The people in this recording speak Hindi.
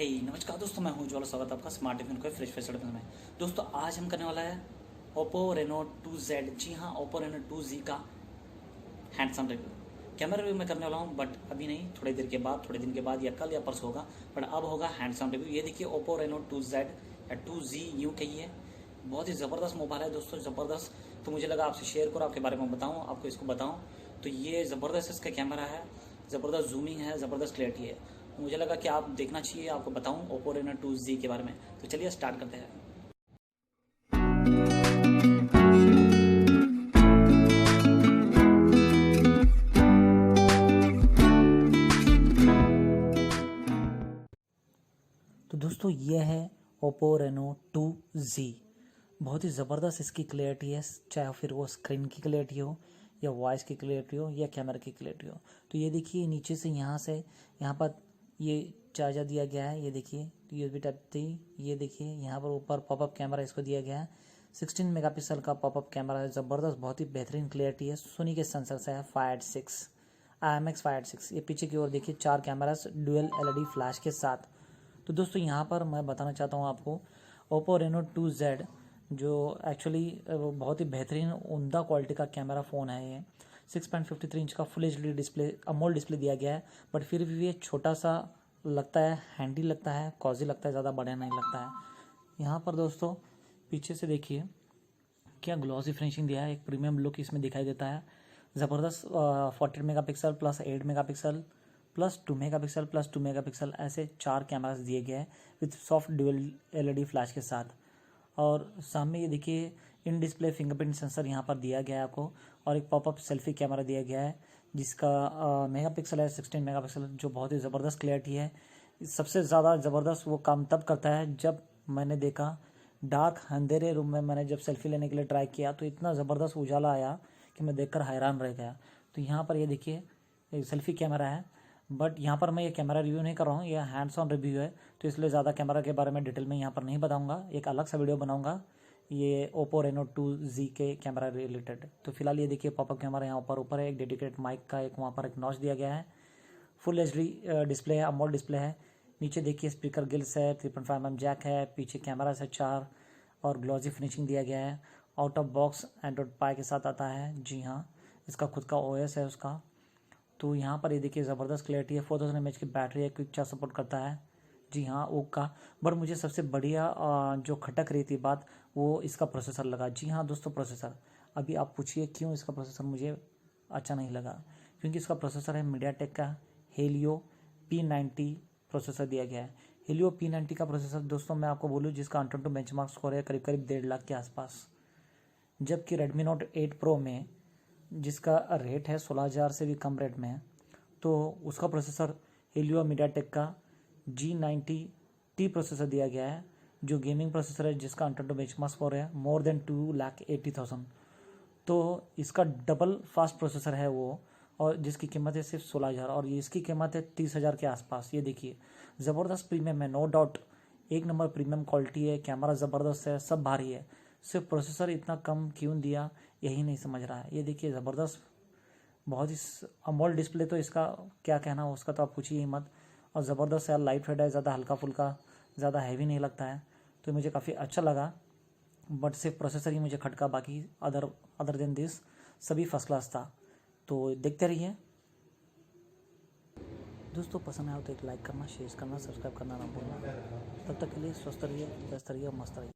हे नमस्कार दोस्तों, मैं हूं ज्वाला। स्वागत है आपका स्मार्ट टिफिन को फ्रेश फ्रेश में। दोस्तों आज हम करने वाला है ओप्पो रेनो 2Z। जी हाँ, ओप्पो रेनो 2Z का हैंडसम रिव्यू, कैमरा रिव्यू मैं करने वाला हूं, बट अभी नहीं, थोड़ी देर के बाद, थोड़े दिन के बाद या कल या परसों होगा, बट अब होगा हैंडसम रिव्यू। ये देखिए ओप्पो रेनो 2Z या 2Z यूँ कहिए, बहुत ही ज़बरदस्त मोबाइल है दोस्तों, ज़बरदस्त। तो मुझे लगा आपसे शेयर करो, आपके बारे में बताऊँ, आपको इसको बताऊँ। तो ये ज़बरदस्त इसका कैमरा है, ज़बरदस्त जूमिंग है, ज़बरदस्त क्लैरिटी है। मुझे लगा कि आप देखना चाहिए, आपको बताऊं ओप्पो रेनो 2Z के बारे में। तो चलिए स्टार्ट करते हैं। तो दोस्तों ये है ओप्पो रेनो 2Z। बहुत ही ज़बरदस्त इसकी क्लैरिटी है, चाहे फिर वो स्क्रीन की क्लैरिटी हो या वॉइस की क्लैरिटी हो या कैमरा की क्लैरिटी हो। तो ये देखिए नीचे से यहाँ पर ये चार्जर दिया गया है, ये देखिए USB टाइप थी। ये देखिए यहाँ पर ऊपर पॉपअप कैमरा इसको दिया गया है, 16 मेगापिक्सल का पॉपअप कैमरा है, ज़बरदस्त, बहुत ही बेहतरीन क्लैरिटी है। सोनी के सेंसर से है 586 IMX586। ये पीछे की ओर देखिए 4 कैमरास डुअल LED फ्लैश के साथ। तो दोस्तों यहाँ पर मैं बताना चाहता हूँ आपको, ओप्पो रेनो 2Z जो एक्चुअली बहुत ही बेहतरीन उम्दा क्वालिटी का कैमरा फ़ोन है। ये 6.53 इंच का full HD display, AMOLED display दिया गया है, बट फिर भी ये छोटा सा लगता है, हैंडी लगता है, कॉजी लगता है, ज़्यादा बड़ा नहीं लगता है। यहाँ पर दोस्तों पीछे से देखिए क्या ग्लॉसी फिनिशिंग दिया है, एक प्रीमियम लुक इसमें दिखाई देता है। ज़बरदस्त 40 megapixel plus 8 megapixel plus 2 megapixel plus 2 megapixel ऐसे 4 कैमरास दिए गए हैं with soft dual LED flash के साथ। और सामने ये देखिए इन डिस्प्ले फिंगरप्रिंट सेंसर यहाँ पर दिया गया है आपको, और एक पॉपअप सेल्फी कैमरा दिया गया है जिसका मेगापिक्सल है 16 मेगापिक्सल, जो बहुत ही ज़बरदस्त क्लैरिटी है। सबसे ज़्यादा ज़बरदस्त वो काम तब करता है जब मैंने देखा डार्क अंधेरे रूम में, मैंने जब सेल्फी लेने के लिए ट्राई किया तो इतना ज़बरदस्त उजाला आया कि मैं देखकर हैरान रह गया। तो यहाँ पर ये देखिए एक सेल्फी कैमरा है, बट यहाँ पर मैं ये कैमरा रिव्यू नहीं कर रहा हूँ, ये हैंड्स ऑन रिव्यू है, तो इसलिए ज़्यादा कैमरा के बारे में डिटेल में यहाँ पर नहीं बताऊँगा, एक अलग सा वीडियो बनाऊँगा ये ओप्पो रेनो 2Z के कैमरा रिलेटेड। तो फिलहाल ये देखिए पॉपअप कैमरा यहाँ ऊपर है, एक डेडिकेटेड माइक का एक वहाँ पर एक नॉच दिया गया है, फुल HD डिस्प्ले है, अमोल्ड डिस्प्ले है। नीचे देखिए स्पीकर गिल्स है, 3.5mm जैक है, पीछे कैमरा है 4 और ग्लॉसी फिनिशिंग दिया गया है। आउट ऑफ बॉक्स एंड्रॉइड पाई के साथ आता है। जी हाँ, इसका खुद का OS है उसका। तो यहाँ पर ये देखिए ज़बरदस्त क्लैरिटी है, 4000 mAh की बैटरी है, क्विक चार्ज सपोर्ट करता है। जी हाँ, ओक का। बट मुझे सबसे बढ़िया जो खटक रही थी बात, वो इसका प्रोसेसर लगा। जी हाँ दोस्तों, प्रोसेसर। अभी आप पूछिए क्यों इसका प्रोसेसर मुझे अच्छा नहीं लगा, क्योंकि इसका प्रोसेसर है मीडियाटेक का हेलियो P90 प्रोसेसर दिया गया है। हेलियो P90 का प्रोसेसर दोस्तों मैं आपको बोलूँ, जिसका अंटरटू बेंचमार्क स्कोर है करीब करीब 1.5 लाख के आसपास, जबकि Redmi Note 8 Pro में जिसका रेट है 16,000 से भी कम रेट में है, तो उसका प्रोसेसर हेलियो मीडियाटेक का G90T प्रोसेसर दिया गया है, जो गेमिंग प्रोसेसर है, जिसका अंटरटू बेंचमार्क स्कोर है मोर देन 2,80,000। तो इसका डबल फास्ट प्रोसेसर है वो, और जिसकी कीमत है सिर्फ 16,000, और ये इसकी कीमत है 30,000 के आसपास। ये देखिए ज़बरदस्त प्रीमियम है, नो डाउट, एक नंबर प्रीमियम क्वालिटी है, कैमरा ज़बरदस्त है, सब भारी है, सिर्फ प्रोसेसर इतना कम क्यों दिया यही नहीं समझ रहा है। ये देखिए ज़बरदस्त, बहुत ही अमोल्ड डिस्प्ले, तो इसका क्या कहना है उसका तो आप पूछिए ही मत। और ज़बरदस्त है, लाइट वेट है, ज़्यादा हल्का फुल्का, ज़्यादा हैवी नहीं लगता है, तो मुझे काफ़ी अच्छा लगा। बट सिर्फ प्रोसेसर ही मुझे खटका, बाकी अदर देन दिस सभी फर्स्ट क्लास था। तो देखते रहिए दोस्तों, पसंद आया तो एक लाइक करना, शेयर करना, सब्सक्राइब करना ना भूलना। तब तक के लिए स्वस्थ रहिए, व्यस्त रहिए और मस्त रहिए।